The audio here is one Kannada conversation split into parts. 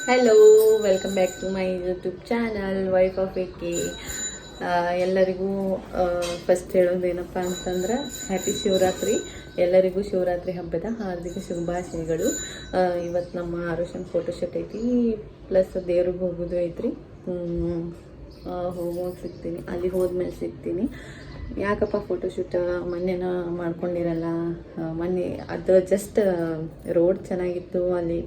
Hello, welcome back to my YouTube channel wife of A K. ಎಲ್ಲರಿಗೂ ಫಸ್ಟ್ ಹೇಳೋದೇನಪ್ಪ ಅಂತಂದ್ರೆ ಹ್ಯಾಪಿ ಶಿವರಾತ್ರಿ. ಎಲ್ಲರಿಗೂ ಶಿವರಾತ್ರಿ ಹಬ್ಬದ ಹಾರ್ದಿಕ ಶುಭಾಶಯಗಳು. ಇವತ್ತು ನಮ್ಮ ಆರುಷನ್ ಫೋಟೋಶೂಟ್ ಐತಿ, ಪ್ಲಸ್ ದೇವ್ರಿಗೆ ಹೋಗೋದು ಐತ್ರಿ. ಹೋಗೋದು ಸಿಗ್ತೀನಿ, ಅಲ್ಲಿ ಹೋದ್ಮೇಲೆ ಸಿಗ್ತೀನಿ. ಯಾಕಪ್ಪ ಫೋಟೋಶೂಟ್ ಮೊನ್ನೆನ ಮಾಡ್ಕೊಂಡಿರಲ್ಲ? ಮೊನ್ನೆ ಅದು ಜಸ್ಟ್ ರೋಡ್ ಚೆನ್ನಾಗಿತ್ತು, ಅಲ್ಲಿ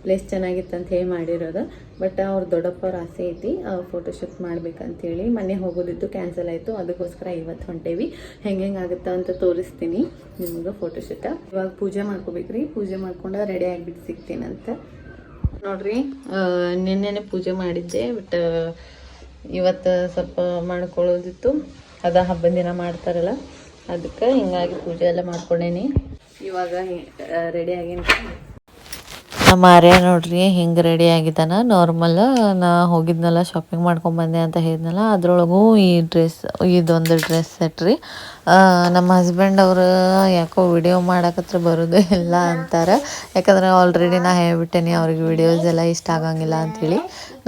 ಪ್ಲೇಸ್ ಚೆನ್ನಾಗಿತ್ತು ಅಂತ ಹೇಳಿ ಮಾಡಿರೋದು. ಬಟ್ ಅವ್ರ ದೊಡ್ಡಪ್ಪವ್ರ ಆಸೆ ಐತಿ ಫೋಟೋಶೂಟ್ ಮಾಡ್ಬೇಕಂತೇಳಿ ಮೊನ್ನೆ ಹೋಗೋದಿದ್ದು ಕ್ಯಾನ್ಸಲ್ ಆಯಿತು. ಅದಕ್ಕೋಸ್ಕರ ಇವತ್ತು ಹೊಂಟೇವಿ. ಹೆಂಗೆ ಆಗುತ್ತಾ ಅಂತ ತೋರಿಸ್ತೀನಿ ನಿಮ್ಗೆ ಫೋಟೋಶೂಟ. ಇವಾಗ ಪೂಜೆ ಮಾಡ್ಕೋಬೇಕ್ರಿ. ಪೂಜೆ ಮಾಡ್ಕೊಂಡು ರೆಡಿ ಆಗಿಬಿಟ್ಟು ಸಿಗ್ತೀನಂತ ನೋಡ್ರಿ. ನಿನ್ನೆನೆ ಪೂಜೆ ಮಾಡಿದ್ದೆ, ಬಟ್ ಇವತ್ತು ಸ್ವಲ್ಪ ಮಾಡ್ಕೊಳ್ಳೋದಿತ್ತು. ಅದ ಹಬ್ಬದ ದಿನ ಮಾಡ್ತಾರಲ್ಲ, ಅದಕ್ಕೆ ಹಿಂಗಾಗಿ ಪೂಜೆ ಎಲ್ಲ ಮಾಡ್ಕೊಂಡೇನಿ. ಇವಾಗ ರೆಡಿ ಆಗೇನಿ. ನಮ್ಮ ಆರ್ಯ ನೋಡ್ರಿ ಹಿಂಗೆ ರೆಡಿ ಆಗಿದ್ದಾನ. ನಾರ್ಮಲ್ ನಾ ಹೋಗಿದ್ನಲ್ಲ ಶಾಪಿಂಗ್ ಮಾಡ್ಕೊಂಬಂದೆ ಅಂತ ಹೇಳಿದ್ನಲ್ಲ, ಅದ್ರೊಳಗೂ ಈ ಇದೊಂದು ಡ್ರೆಸ್ ಸೆಟ್ ರೀ. ನಮ್ಮ ಹಸ್ಬೆಂಡ್ ಅವರು ಯಾಕೋ ವಿಡಿಯೋ ಮಾಡಕತ್ರ ಬರೋದು ಇಲ್ಲ ಅಂತಾರೆ. ಯಾಕಂದರೆ ಆಲ್ರೆಡಿ ನಾ ಹೇಳ್ಬಿಟ್ಟೇನಿ ಅವ್ರಿಗೆ ವಿಡಿಯೋಸ್ ಎಲ್ಲ ಇಷ್ಟ ಆಗಂಗಿಲ್ಲ ಅಂಥೇಳಿ.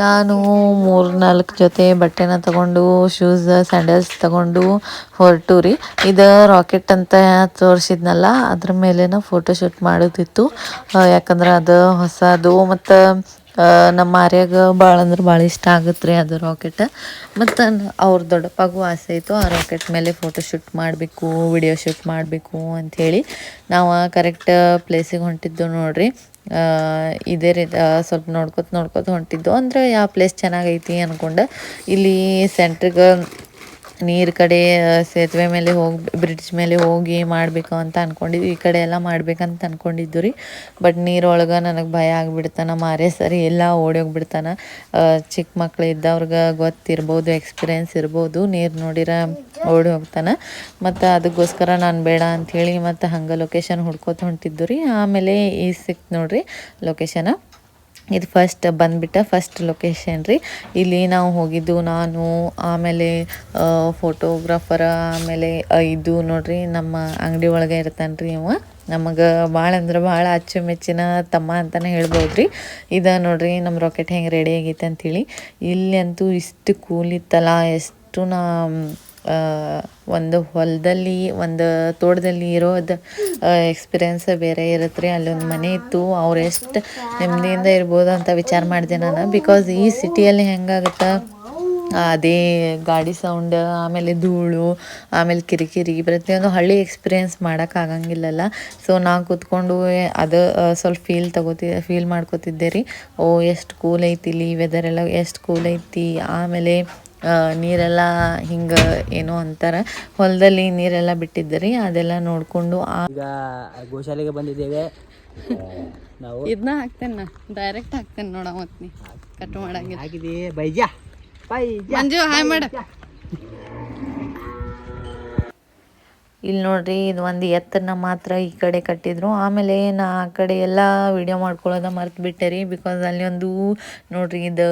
ನಾನು 3-4 ಜೊತೆ ಬಟ್ಟೆನ ತಗೊಂಡು, ಶೂಸ್ ಸ್ಯಾಂಡಲ್ಸ್ ತಗೊಂಡು ಹೊರಟು ರೀ. ಇದು ರಾಕೆಟ್ ಅಂತ ತೋರಿಸಿದ್ನಲ್ಲ, ಅದ್ರ ಮೇಲೇನ ಫೋಟೋಶೂಟ್ ಮಾಡೋದಿತ್ತು. ಯಾಕಂದ್ರೆ ಅದು ಹೊಸದು, ಮತ್ತು ನಮ್ಮ ಆರ್ಯಾಗ ಭಾಳ ಅಂದ್ರೆ ಭಾಳ ಇಷ್ಟ ಆಗುತ್ತೆ ರೀ ಅದು ರಾಕೆಟ್. ಮತ್ತು ಅವ್ರ ದೊಡ್ಡಪ್ಪಗೂ ಆಸೆ ಇತ್ತು ಆ ರಾಕೆಟ್ ಮೇಲೆ ಫೋಟೋಶೂಟ್ ಮಾಡಬೇಕು, ವಿಡಿಯೋ ಶೂಟ್ ಮಾಡಬೇಕು ಅಂಥೇಳಿ. ನಾವು ಕರೆಕ್ಟ್ ಪ್ಲೇಸಿಗೆ ಹೊಂಟಿದ್ದು ನೋಡ್ರಿ. ಇದೇ ರೀತಿ ಸ್ವಲ್ಪ ನೋಡ್ಕೊತ ಹೊಂಟಿದ್ದು. ಅಂದ್ರೆ ಯಾವ ಪ್ಲೇಸ್ ಚೆನ್ನಾಗೈತಿ ಅಂದ್ಕೊಂಡು ಇಲ್ಲಿ ಸೆಂಟ್ರಿಗೆ ನೀರು ಕಡೆ ಸೇತುವೆ ಮೇಲೆ ಬ್ರಿಡ್ಜ್ ಮೇಲೆ ಹೋಗಿ ಮಾಡಬೇಕು ಅಂತ ಅಂದ್ಕೊಂಡಿದ್ವಿ. ಈ ಕಡೆ ಎಲ್ಲ ಮಾಡ್ಬೇಕಂತ ಅಂದ್ಕೊಂಡಿದ್ದು ರೀ. ಬಟ್ ನೀರೊಳಗೆ ನನಗೆ ಭಯ ಆಗಿಬಿಡ್ತಾನೆ. ನಮ್ಮ ಆರ್ಯ ಸರಿ ಎಲ್ಲ ಓಡೋಗ್ಬಿಡ್ತಾನೆ. ಚಿಕ್ಕ ಮಕ್ಳು ಇದ್ದವ್ರಿಗೆ ಗೊತ್ತಿರ್ಬೋದು, ಎಕ್ಸ್ಪೀರಿಯೆನ್ಸ್ ಇರ್ಬೋದು, ನೀರು ನೋಡಿರ ಓಡಿ ಹೋಗ್ತಾನೆ. ಮತ್ತು ಅದಕ್ಕೋಸ್ಕರ ನಾನು ಬೇಡ ಅಂಥೇಳಿ ಮತ್ತು ಹಂಗೆ ಲೊಕೇಶನ್ ಹುಡ್ಕೋತ ಹೊಂಟಿದ್ದು ರೀ. ಆಮೇಲೆ ಈ ಸಿಕ್ತು ನೋಡ್ರಿ ಲೊಕೇಶನ್. ಇದು ಫಸ್ಟ್ ಲೊಕೇಶನ್ ರೀ. ಇಲ್ಲಿ ನಾವು ಹೋಗಿದ್ದು ನಾನು, ಆಮೇಲೆ ಫೋಟೋಗ್ರಾಫರ, ಆಮೇಲೆ ಇದು ನೋಡ್ರಿ ನಮ್ಮ ಅಂಗಡಿ ಒಳಗೆ ಇರ್ತಾನೆ ರೀ ಇವ. ನಮಗೆ ಭಾಳ ಅಂದ್ರೆ ಭಾಳ ಅಚ್ಚುಮೆಚ್ಚಿನ ತಮ್ಮ ಅಂತಲೇ ಹೇಳ್ಬೋದು ರೀ. ಇದು ನೋಡ್ರಿ ನಮ್ಮ ರಾಕೆಟ್ ಹೆಂಗೆ ರೆಡಿ ಆಗೈತೆ ಅಂಥೇಳಿ. ಇಲ್ಲಿ ಅಂತೂ ಇಷ್ಟು ಕೂಲ್ ಇತ್ತಲ್ಲ, ಎಷ್ಟು ಒಂದು ಹೊಲದಲ್ಲಿ, ಒಂದು ತೋಟದಲ್ಲಿ ಇರೋದು ಎಕ್ಸ್ಪೀರಿಯೆನ್ಸ್ ಬೇರೆ ಇರುತ್ತೆ ರೀ. ಅಲ್ಲೊಂದು ಮನೆ ಇತ್ತು, ಅವ್ರು ಎಷ್ಟು ನೆಮ್ಮದಿಯಿಂದ ಇರ್ಬೋದು ಅಂತ ವಿಚಾರ ಮಾಡಿದೆ ನಾನು. ಬಿಕಾಸ್ ಈ ಸಿಟಿಯಲ್ಲಿ ಹೆಂಗಾಗುತ್ತೆ, ಅದೇ ಗಾಡಿ ಸೌಂಡ್, ಆಮೇಲೆ ಧೂಳು, ಆಮೇಲೆ ಕಿರಿಕಿರಿ, ಪ್ರತಿಯೊಂದು ಹಳ್ಳಿ ಎಕ್ಸ್ಪೀರಿಯೆನ್ಸ್ ಮಾಡೋಕ್ಕಾಗಂಗಿಲ್ಲಲ್ಲ. ಸೊ ನಾವು ಕೂತ್ಕೊಂಡು ಅದು ಸ್ವಲ್ಪ ಫೀಲ್ ಮಾಡ್ಕೋತಿದ್ದೆ ರೀ. ಓ ಎಷ್ಟು ಕೂಲ್ ಐತಿ ಇಲ್ಲಿ, ವೆದರ್ ಎಲ್ಲ ಎಷ್ಟು ಕೂಲ್ ಐತಿ. ಆಮೇಲೆ ನೀರೆಲ್ಲ ಹಿಂಗೆ ಏನೋ ಅಂತಾರೆ, ಹೊಲದಲ್ಲಿ ನೀರೆಲ್ಲ ಬಿಟ್ಟಿದ್ದೆ ರೀ. ಅದೆಲ್ಲ ನೋಡಿಕೊಂಡು ಈಗ ಗೋಶಾಲೆಗೆ ಬಂದಿದ್ದೇವೆ ನಾವು. ಇದನ್ನ ಹಾಕ್ತೇನೆ, ನಾ ಡೈರೆಕ್ಟ್ ಹಾಕ್ತೇನೆ ನೋಡ. ಮತ್ತೆ ಕಟ್ ಮಾಡಂಗಿಲ್ಲ. ಹಾಕಿದೆ ಬೈಜಾ ಮಂಜು ಹಾಯ್ ಮಾಡ. ಇಲ್ಲಿ ನೋಡ್ರಿ, ಇದು ಒಂದು ಎತ್ತರನ ಮಾತ್ರ ಈ ಕಡೆ ಕಟ್ಟಿದ್ರು. ಆಮೇಲೆ ನಾ ಆ ಕಡೆ ಎಲ್ಲ ವಿಡಿಯೋ ಮಾಡ್ಕೊಳ್ಳೋದ ಮರ್ತು ಬಿಟ್ಟೆ ರೀ. ಬಿಕಾಸ್ ಅಲ್ಲಿ ಒಂದು ನೋಡ್ರಿ, ಇದು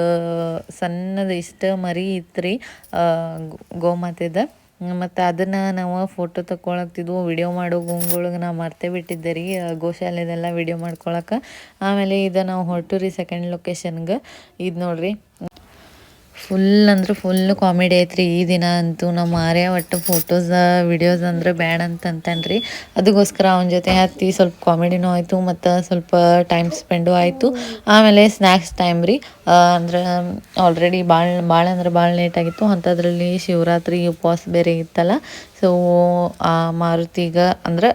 ಸಣ್ಣದು ಇಷ್ಟು ಮರಿ ಇತ್ತು ರೀ ಗೋಮಾತೆದ. ಮತ್ತು ಅದನ್ನು ನಾವು ಫೋಟೋ ತಗೊಳಕ್ತಿದ್ವು, ವಿಡಿಯೋ ಮಾಡೋ ಗುಂಗೊಳಗೆ ನಾವು ಮರ್ತೇ ಬಿಟ್ಟಿದ್ದೆ ರೀ ಗೋಶಾಲೆದೆಲ್ಲ ವಿಡಿಯೋ ಮಾಡ್ಕೊಳಕ್ಕೆ. ಆಮೇಲೆ ಇದು ನಾವು ಹೊರಟು ರೀ ಸೆಕೆಂಡ್ ಲೊಕೇಶನ್ಗೆ. ಇದು ನೋಡ್ರಿ, ಫುಲ್ ಅಂದ್ರೆ ಫುಲ್ ಕಾಮಿಡಿ ಐತ್ರಿ ಈ ದಿನ ಅಂತೂ. ನಮ್ಮ ಆರ್ಯ ಒಟ್ಟು ಫೋಟೋಸ್ ವಿಡಿಯೋಸ್ ಅಂದ್ರೆ ಬ್ಯಾಡ ಅಂತಾನೆ ರೀ. ಅದಕ್ಕೋಸ್ಕರ ಅವನ ಜೊತೆ ಹತ್ತಿ ಸ್ವಲ್ಪ ಕಾಮಿಡಿನೂ ಆಯಿತು, ಮತ್ತು ಸ್ವಲ್ಪ ಟೈಮ್ ಸ್ಪೆಂಡು ಆಯಿತು. ಆಮೇಲೆ ಸ್ನ್ಯಾಕ್ಸ್ ಟೈಮ್ ರೀ. ಅಂದ್ರೆ ಆಲ್ರೆಡಿ ಭಾಳ ಅಂದ್ರೆ ಭಾಳ ಲೇಟ್ ಆಗಿತ್ತು. ಅಂಥದ್ರಲ್ಲಿ ಶಿವರಾತ್ರಿ ಉಪವಾಸ ಬೇರೆ ಇತ್ತಲ್ಲ. ಸೊ ಆ ಮಾರುತಿಗೆ ಅಂದ್ರೆ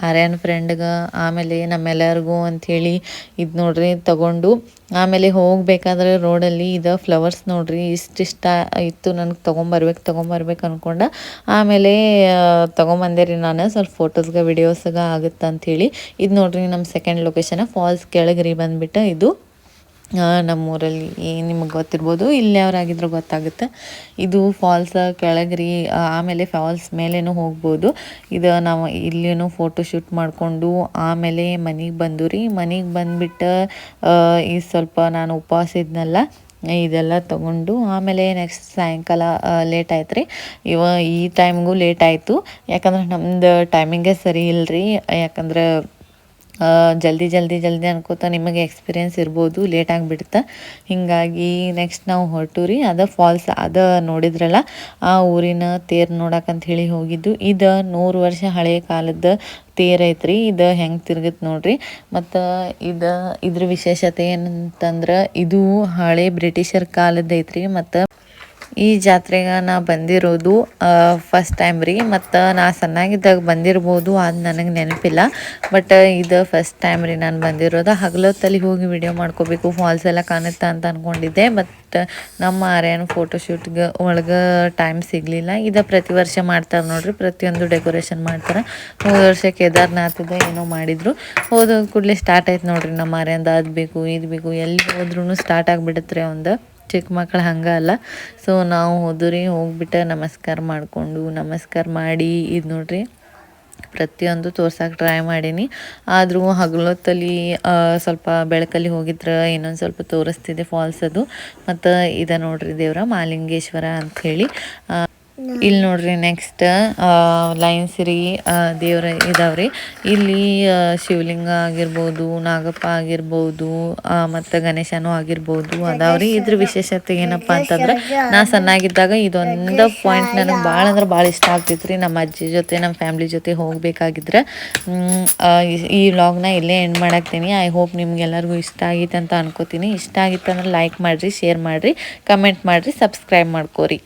ಆರ್ಯನ ಫ್ರೆಂಡ್ಗೆ, ಆಮೇಲೆ ನಮ್ಮೆಲ್ಲರಿಗೂ ಅಂಥೇಳಿ ಇದು ನೋಡ್ರಿ ತಗೊಂಡು, ಆಮೇಲೆ ಹೋಗಬೇಕಾದ್ರೆ ರೋಡಲ್ಲಿ ಇದು ಫ್ಲವರ್ಸ್ ನೋಡ್ರಿ ಇಷ್ಟ ಇತ್ತು ನನಗೆ. ತೊಗೊಂಬರ್ಬೇಕು ಅಂದ್ಕೊಂಡೆ. ಆಮೇಲೆ ತೊಗೊಂಬಂದೆ ರೀ ನಾನು. ಸ್ವಲ್ಪ ಫೋಟೋಸ್ಗೆ ವಿಡಿಯೋಸ್ಗೆ ಆಗುತ್ತೆ ಅಂಥೇಳಿ. ಇದು ನೋಡ್ರಿ ನಮ್ಮ ಸೆಕೆಂಡ್ ಲೊಕೇಶನ್. ಫಾಲ್ಸ್ ಕೆಳಗೆ ರೀ ಬಂದುಬಿಟ್ಟು ಇದು ನಮ್ಮೂರಲ್ಲಿ. ನಿಮಗೆ ಗೊತ್ತಿರ್ಬೋದು, ಇಲ್ಲಿ ಯಾರಾಗಿದ್ರೂ ಗೊತ್ತಾಗುತ್ತೆ. ಇದು ಫಾಲ್ಸ್ ಕೆಳಗೆ ರೀ. ಆಮೇಲೆ ಫಾಲ್ಸ್ ಮೇಲೇನೂ ಹೋಗ್ಬೋದು. ಇದು ನಾವು ಇಲ್ಲಿನೂ ಫೋಟೋ ಶೂಟ್ ಮಾಡಿಕೊಂಡು ಆಮೇಲೆ ಮನೆಗೆ ಬಂದು ರೀ. ಮನೆಗೆ ಬಂದುಬಿಟ್ಟು ಈ ಸ್ವಲ್ಪ ನಾನು ಉಪವಾಸ ಇದ್ನಲ್ಲ, ಇದೆಲ್ಲ ತೊಗೊಂಡು ಆಮೇಲೆ ನೆಕ್ಸ್ಟ್ ಸಾಯಂಕಾಲ ಲೇಟ್ ಆಯ್ತು ರೀ. ಈ ಟೈಮ್ಗೂ ಲೇಟ್ ಆಯಿತು. ಯಾಕಂದ್ರೆ ನಮ್ದು ಟೈಮಿಂಗೇ ಸರಿ ಇಲ್ಲ ರೀ. ಯಾಕಂದ್ರೆ ಜಲ್ದಿ ಜಲ್ದಿ ಜಲ್ದಿ ಅನ್ಕೋತ ನಿಮಗೆ ಎಕ್ಸ್ಪೀರಿಯೆನ್ಸ್ ಇರ್ಬೋದು ಲೇಟ್ ಆಗಿಬಿಡುತ್ತೆ. ಹೀಗಾಗಿ ನೆಕ್ಸ್ಟ್ ನಾವು ಹೊರಟು ರೀ ಅದು ಫಾಲ್ಸ್ ಅದು ನೋಡಿದ್ರಲ್ಲ ಆ ಊರಿನ ತೇರು ನೋಡಕ್ಕಂತ ಹೇಳಿ ಹೋಗಿದ್ದು. ಇದು 100 ವರ್ಷ ಹಳೆಯ ಕಾಲದ ತೇರು ಐತ್ರಿ. ಇದು ಹೆಂಗೆ ತಿರುಗುತ್ತೆ ನೋಡ್ರಿ. ಮತ್ತು ಇದ್ರ ವಿಶೇಷತೆ ಏನಂತಂದ್ರೆ ಇದು ಹಳೆ ಬ್ರಿಟಿಷರ್ ಕಾಲದ ಐತ್ರಿ. ಮತ್ತು ಈ ಜಾತ್ರೆಗೆ ನಾ ಬಂದಿರೋದು ಫಸ್ಟ್ ಟೈಮ್ ರೀ. ಮತ್ತು ನಾ ಸಣ್ಣಾಗಿದ್ದಾಗ ಬಂದಿರ್ಬೋದು, ಅದು ನನಗೆ ನೆನಪಿಲ್ಲ. ಬಟ್ ಇದು ಫಸ್ಟ್ ಟೈಮ್ ರೀ ನಾನು ಬಂದಿರೋದು. ಹಗಲೊತ್ತಲ್ಲಿ ಹೋಗಿ ವಿಡಿಯೋ ಮಾಡ್ಕೋಬೇಕು, ಫಾಲ್ಸ್ ಎಲ್ಲ ಕಾಣುತ್ತಾ ಅಂತ ಅಂದ್ಕೊಂಡಿದ್ದೆ. ಬಟ್ ನಮ್ಮ ಆರ್ಯನ ಫೋಟೋಶೂಟ್ಗೆ ಒಳಗೆ ಟೈಮ್ ಸಿಗಲಿಲ್ಲ. ಇದು ಪ್ರತಿ ವರ್ಷ ಮಾಡ್ತಾರೆ ನೋಡ್ರಿ, ಪ್ರತಿಯೊಂದು ಡೆಕೋರೇಷನ್ ಮಾಡ್ತಾರೆ. ಹೋದ ವರ್ಷ ಕೇದಾರ್ನಾಥದ ಏನೋ ಮಾಡಿದರು. ಹೋದ ಕೂಡಲೇ ಸ್ಟಾರ್ಟ್ ಆಯ್ತು ನೋಡ್ರಿ ನಮ್ಮ ಆರ್ಯಂದು ಅದು ಬೇಕು ಇದು ಬೇಕು, ಎಲ್ಲಿ ಹೋದ್ರೂ ಸ್ಟಾರ್ಟ್ ಆಗಿಬಿಡುತ್ತೆ ರೀ ಒಂದು. ಚಿಕ್ಕ ಮಕ್ಳು ಹಂಗೆ ಅಲ್ಲ. ಸೊ ನಾವು ಹೋದ್ರಿ, ಹೋಗ್ಬಿಟ್ಟು ನಮಸ್ಕಾರ ಮಾಡಿ ಇದು ನೋಡ್ರಿ ಪ್ರತಿಯೊಂದು ತೋರ್ಸಕ್ಕೆ ಟ್ರೈ ಮಾಡೀನಿ. ಆದರೂ ಹಗಲೊತ್ತಲ್ಲಿ ಸ್ವಲ್ಪ ಬೆಳಕಲ್ಲಿ ಹೋಗಿದ್ರೆ ಇನ್ನೊಂದು ಸ್ವಲ್ಪ ತೋರಿಸ್ತಿದೆ ಫಾಲ್ಸ್ ಅದು. ಮತ್ತು ಇದು ನೋಡ್ರಿ ದೇವ್ರ ಮಹಾಲಿಂಗೇಶ್ವರ ಅಂಥೇಳಿ. ಇಲ್ಲಿ ನೋಡ್ರಿ ನೆಕ್ಸ್ಟ್ ಲೈನ್ಸ್ ರೀ ದೇವ್ರ ಇದಾವ್ರಿ. ಇಲ್ಲಿ ಶಿವಲಿಂಗ ಆಗಿರ್ಬೋದು, ನಾಗಪ್ಪ ಆಗಿರ್ಬೋದು, ಮತ್ತು ಗಣೇಶನೂ ಆಗಿರ್ಬೋದು ಅದಾವ್ರಿ. ಇದ್ರ ವಿಶೇಷತೆ ಏನಪ್ಪ ಅಂತಂದ್ರೆ ನಾ ಸಣ್ಣಾಗಿದ್ದಾಗ ಇದೊಂದು ಪಾಯಿಂಟ್ ನನಗೆ ಭಾಳ ಅಂದ್ರೆ ಭಾಳ ಇಷ್ಟ ಆಗ್ತಿತ್ತು ರೀ. ನಮ್ಮ ಅಜ್ಜಿ ಜೊತೆ ನಮ್ಮ ಫ್ಯಾಮ್ಲಿ ಜೊತೆ ಹೋಗ್ಬೇಕಾಗಿದ್ರೆ. ಈ ವ್ಲಾಗ್ನ ಇಲ್ಲೇ ಎಂಡ್ ಮಾಡಾಕ್ತೀನಿ. ಐ ಹೋಪ್ ನಿಮ್ಗೆಲ್ಲರಿಗೂ ಇಷ್ಟ ಆಗಿತ್ತು ಅಂತ ಅನ್ಕೋತೀನಿ. ಇಷ್ಟ ಆಗಿತ್ತು ಅಂದ್ರೆ ಲೈಕ್ ಮಾಡಿರಿ, ಶೇರ್ ಮಾಡಿರಿ, ಕಮೆಂಟ್ ಮಾಡಿರಿ, ಸಬ್ಸ್ಕ್ರೈಬ್ ಮಾಡ್ಕೋರಿ.